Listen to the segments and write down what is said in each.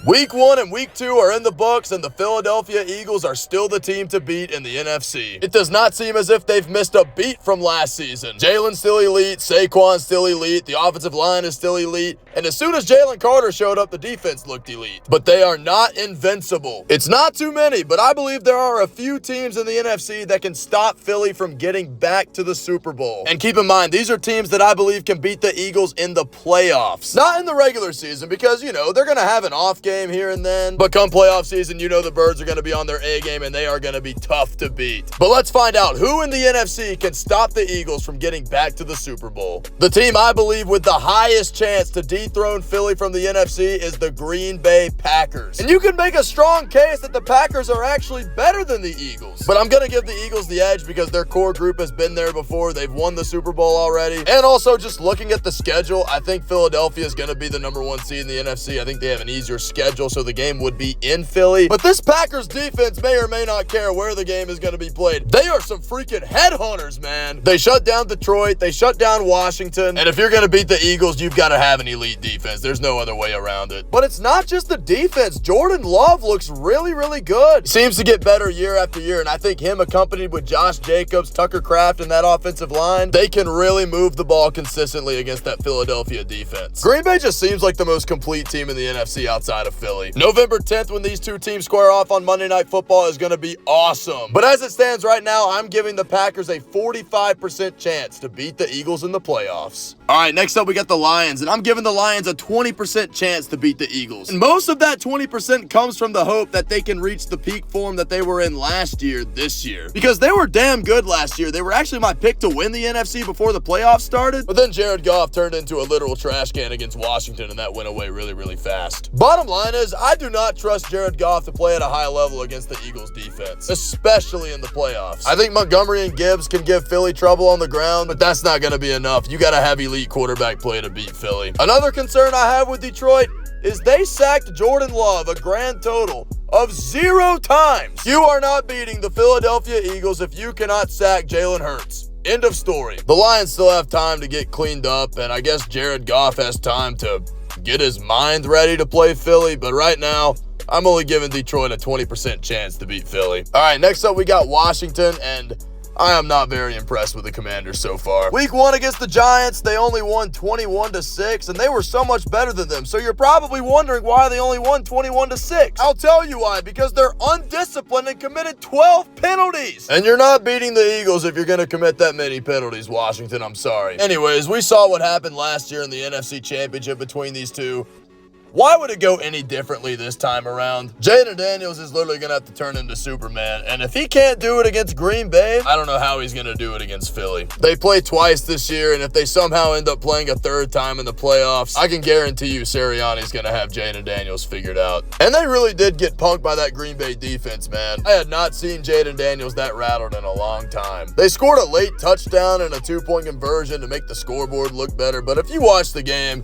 Week 1 and Week 2 are in the books, and the Philadelphia Eagles are still the team to beat in the NFC. It does not seem as if they've missed a beat from last season. Jalen's still elite, Saquon's still elite, the offensive line is still elite, and as soon as Jalen Carter showed up, the defense looked elite. But they are not invincible. It's not too many, but I believe there are a few teams in the NFC that can stop Philly from getting back to the Super Bowl. And keep in mind, these are teams that I believe can beat the Eagles in the playoffs. Not in the regular season because, you know, they're going to have an off game here and then. But come playoff season, you know the Birds are going to be on their A game and they are going to be tough to beat. But let's find out who in the NFC can stop the Eagles from getting back to the Super Bowl. The team I believe with the highest chance to dethrone Philly from the NFC is the Green Bay Packers. And you can make a strong case that the Packers are actually better than the Eagles. But I'm going to give the Eagles the edge because their core group has been there before. They've won the Super Bowl already. And also just looking at the schedule, I think Philadelphia is going to be the #1 seed in the NFC. I think they have an easier schedule, so the game would be in Philly. But this Packers defense may or may not care where the game is going to be played. They are some freaking headhunters, man. They shut down Detroit. They shut down Washington. And if you're going to beat the Eagles, you've got to have an elite defense. There's no other way around it. But it's not just the defense. Jordan Love looks really, really good. He seems to get better year after year, and I think him accompanied with Josh Jacobs, Tucker Kraft, and that offensive line, they can really move the ball consistently against that Philadelphia defense. Green Bay just seems like the most complete team in the NFC outside of Philly. November 10th, when these two teams square off on Monday Night Football, is going to be awesome. But as it stands right now, I'm giving the Packers a 45% chance to beat the Eagles in the playoffs. All right, next up we got the Lions, and I'm giving the Lions a 20% chance to beat the Eagles. And most of that 20% comes from the hope that they can reach the peak form that they were in last year this year. Because they were damn good last year. They were actually my pick to win the NFC before the playoffs started. But then Jared Goff turned into a literal trash can against Washington, and that went away really, really fast. Bottom line is, I do not trust Jared Goff to play at a high level against the Eagles defense, especially in the playoffs. I think Montgomery and Gibbs can give Philly trouble on the ground, but that's not going to be enough. You got to have elite quarterback play to beat Philly. Another concern I have with Detroit is they sacked Jordan Love a grand total of 0 times. You are not beating the Philadelphia Eagles if you cannot sack Jalen Hurts. End of story. The Lions still have time to get cleaned up, and I guess Jared Goff has time to get his mind ready to play Philly, but right now, I'm only giving Detroit a 20% chance to beat Philly. All right, next up we got Washington, and I am not very impressed with the Commanders so far. Week 1 against the Giants, they only won 21-6, and they were so much better than them. So you're probably wondering why they only won 21-6. I'll tell you why, because they're undisciplined and committed 12 penalties. And you're not beating the Eagles if you're going to commit that many penalties, Washington. I'm sorry. Anyways, we saw what happened last year in the NFC Championship between these two. Why would it go any differently this time around? Jaden Daniels is literally going to have to turn into Superman. And if he can't do it against Green Bay, I don't know how he's going to do it against Philly. They play twice this year, and if they somehow end up playing a third time in the playoffs, I can guarantee you Sirianni's going to have Jaden Daniels figured out. And they really did get punked by that Green Bay defense, man. I had not seen Jaden Daniels that rattled in a long time. They scored a late touchdown and a 2-point conversion to make the scoreboard look better, but if you watch the game,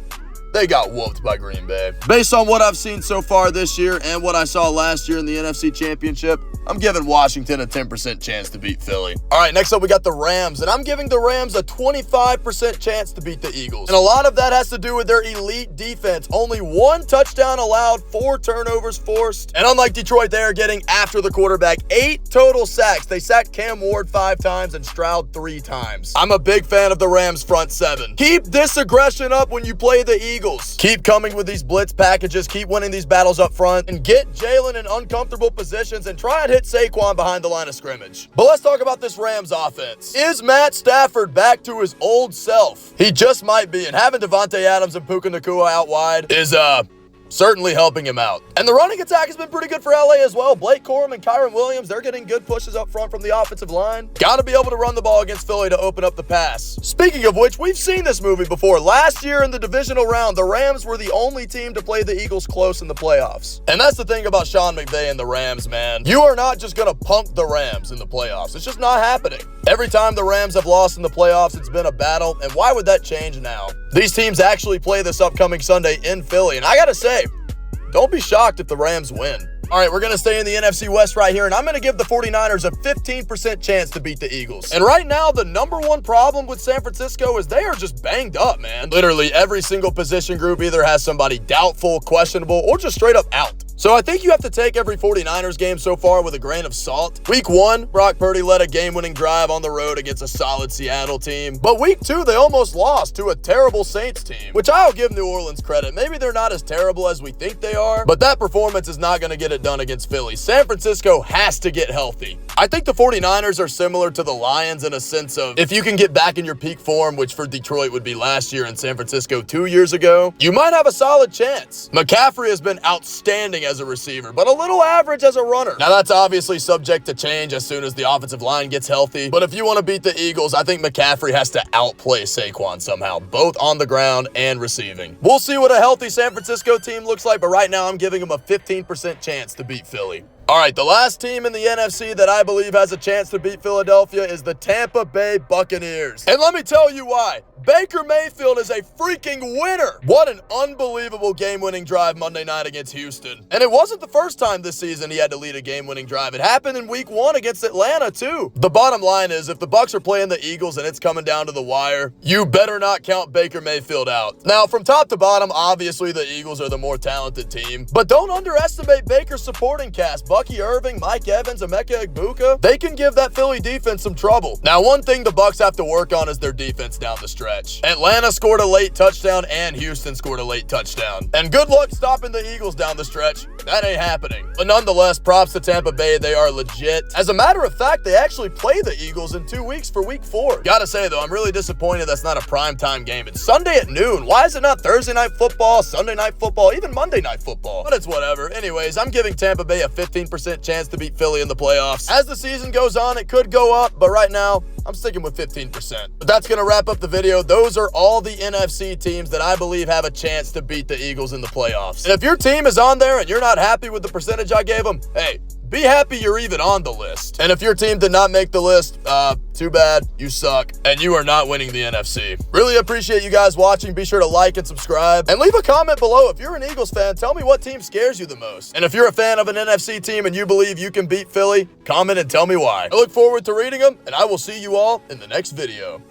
they got whooped by Green Bay. Based on what I've seen so far this year and what I saw last year in the NFC Championship, I'm giving Washington a 10% chance to beat Philly. All right, next up we got the Rams, and I'm giving the Rams a 25% chance to beat the Eagles. And a lot of that has to do with their elite defense. Only 1 touchdown allowed, 4 turnovers forced. And unlike Detroit, they are getting after the quarterback. 8 total sacks. They sacked Cam Ward 5 times and Stroud 3 times. I'm a big fan of the Rams front 7. Keep this aggression up when you play the Eagles. Keep coming with these blitz packages. Keep winning these battles up front. And get Jalen in uncomfortable positions and try and hit Saquon behind the line of scrimmage. But let's talk about this Rams offense. Is Matt Stafford back to his old self? He just might be, and having Devontae Adams and Puka Nacua out wide is certainly helping him out. And the running attack has been pretty good for LA as well. Blake Corum and Kyron Williams, they're getting good pushes up front from the offensive line. Got to be able to run the ball against Philly to open up the pass. Speaking of which, we've seen this movie before. Last year in the divisional round, the Rams were the only team to play the Eagles close in the playoffs. And that's the thing about Sean McVay and the Rams, man. You are not just going to punk the Rams in the playoffs. It's just not happening. Every time the Rams have lost in the playoffs, it's been a battle, and why would that change now? These teams actually play this upcoming Sunday in Philly, and I gotta say, don't be shocked if the Rams win. All right, we're going to stay in the NFC West right here, and I'm going to give the 49ers a 15% chance to beat the Eagles. And right now, the number one problem with San Francisco is they are just banged up, man. Literally every single position group either has somebody doubtful, questionable, or just straight up out. So I think you have to take every 49ers game so far with a grain of salt. Week 1, Brock Purdy led a game-winning drive on the road against a solid Seattle team. But week 2, they almost lost to a terrible Saints team, which I'll give New Orleans credit. Maybe they're not as terrible as we think they are, but that performance is not going to get it done against Philly. San Francisco has to get healthy. I think the 49ers are similar to the Lions in a sense of if you can get back in your peak form, which for Detroit would be last year and San Francisco 2 years ago, you might have a solid chance. McCaffrey has been outstanding as a receiver, but a little average as a runner. Now, that's obviously subject to change as soon as the offensive line gets healthy, but if you want to beat the Eagles, I think McCaffrey has to outplay Saquon somehow, both on the ground and receiving. We'll see what a healthy San Francisco team looks like, but right now I'm giving them a 15% chance to beat Philly. All right, the last team in the NFC that I believe has a chance to beat Philadelphia is the Tampa Bay Buccaneers. And let me tell you why. Baker Mayfield is a freaking winner. What an unbelievable game-winning drive Monday night against Houston. And it wasn't the first time this season he had to lead a game-winning drive. It happened in week 1 against Atlanta, too. The bottom line is, if the Bucs are playing the Eagles and it's coming down to the wire, you better not count Baker Mayfield out. Now, from top to bottom, obviously the Eagles are the more talented team. But don't underestimate Baker's supporting cast. Bucky Irving, Mike Evans, Emeka Egbuka, they can give that Philly defense some trouble. Now, one thing the Bucs have to work on is their defense down the stretch. Atlanta scored a late touchdown and Houston scored a late touchdown. And good luck stopping the Eagles down the stretch. That ain't happening. But nonetheless, props to Tampa Bay. They are legit. As a matter of fact, they actually play the Eagles in 2 weeks for week 4. Gotta say, though, I'm really disappointed that's not a primetime game. It's Sunday at noon. Why is it not Thursday night football, Sunday night football, even Monday night football? But it's whatever. Anyways, I'm giving Tampa Bay a 15% chance to beat Philly in the playoffs. As the season goes on, it could go up, but right now, I'm sticking with 15%. But that's going to wrap up the video. Those are all the NFC teams that I believe have a chance to beat the Eagles in the playoffs. And if your team is on there and you're not happy with the percentage I gave them, hey, be happy you're even on the list. And if your team did not make the list, too bad, you suck, and you are not winning the NFC. Really appreciate you guys watching. Be sure to like and subscribe, and leave a comment below. If you're an Eagles fan, tell me what team scares you the most. And if you're a fan of an NFC team and you believe you can beat Philly, comment and tell me why. I look forward to reading them, and I will see you all in the next video.